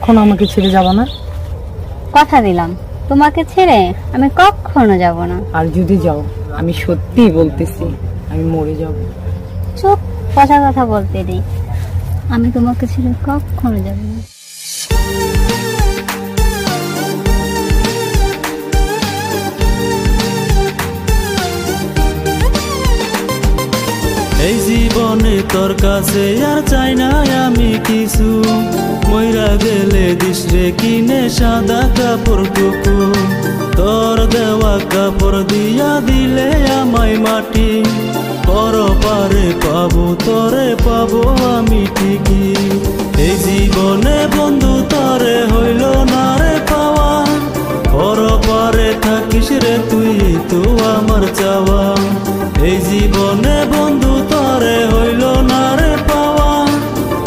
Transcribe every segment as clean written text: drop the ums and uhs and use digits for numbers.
কখনো আমাকে ছেড়ে যাবে না? কথা দিলাম তোমাকে ছেড়ে আমি কখনো যাব না। আর যদি যাও আমি সত্যিই বলতেছি আমি মরে যাব। চুপ, পচা কথা বলতে নেই, আমি তোমাকে ছেড়ে কখনো যাব না। এই জীবনে তোর কাছে আর চাই না আমি কিছু, মইরা গেলে দিস রে কিনে সাদা কাপড় টুকু, তোর দেওয়া কাপড় দিয়া দিলে আমায় মাটি, পর পারে পাবো তোরে পাবো আমি ঠিকই। এই জীবনে বন্ধু তরে হইল না রে পাওয়া, পর পারে থাকিস রে তুই তো আমার চাওয়া। এই জীবনে বন্ধু তরে হইল না রে পাওয়া,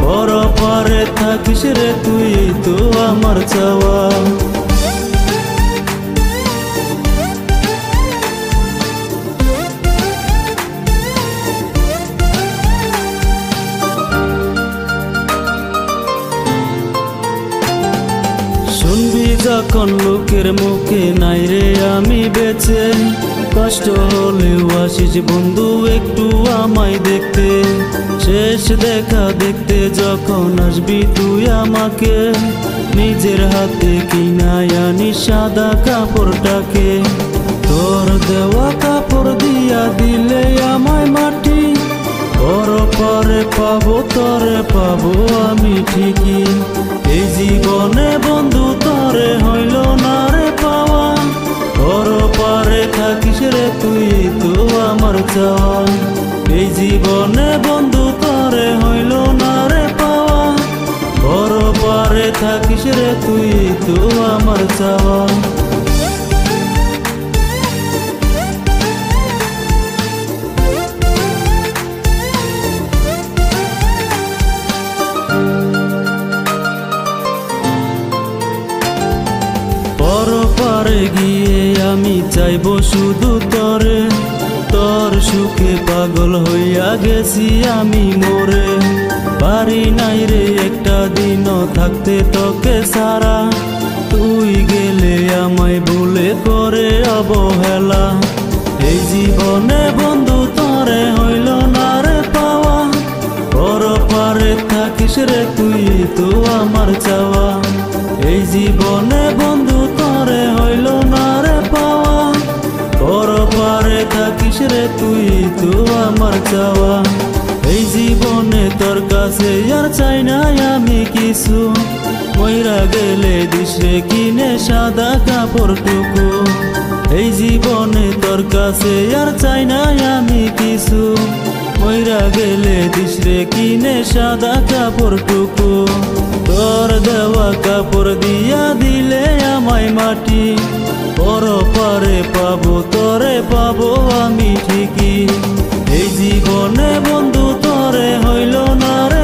পর পারে থাকিস রে তুই তো আমার চাওয়া। শুনবি যখন লোকের মুখে নাই রে আমি বেঁচে, কষ্ট হলেও আসিস বন্ধু একটু আমায় দেখতে, শেষ দেখা দেখতে যখন আসবি তুই আমাকে, নিজের হাতে কিনায় আনি সাদা কাপড়টাকে, তোর দেওয়া কাপড় দিয়া দিলে আমায় মাটি, পর পারে পাবো তরে পাবো আমি ঠিকই। এই জীবনে বন্ধু তরে হইল না রে পাওয়া, পর পারে থাকিস রে তুই তো আমার চাওয়া। এই জীবনে বন্ধু তরে হইল না রে পাওয়া, পর পারে থাকিস রে তুই তো আমার চাওয়া। পরে গিয়ে আমি চাইব শুধু তরে, তোর সুখে পাগল হইয়া গেছি আমি মরে, পারি নাই রে একটা দিনও থাকতে তোকে সারা, তুই গেলে আমায় ভুলে করে অবহেলা। এই জীবনে বন্ধু তরে হইল না রে পাওয়া, পর পারে থাকিস রে তুই তো আমার চাওয়া। এই জীবনে বন্ধু তরে হইল না রে পাওয়া, পর পারে থাকিস রে তুই তো আমার চাওয়া। এই জীবনে তোর কাছে আর চাই না আমি কিছু, মইরা গেলে দিস রে কিনে সাদা কাপড় টুকু। এই জীবনে তোর কাছে আর চাই না আমি কিছু, মইরা গেলে দিস রে কিনে সাদা কাপড় টুকু, তোর দেওয়া কাপড় দিয়া দিলে আমায় মাটি, পর পারে পাবো তোরে পাবো আমি ঠিকই। এই জীবনে বন্ধু তরে হইল না রে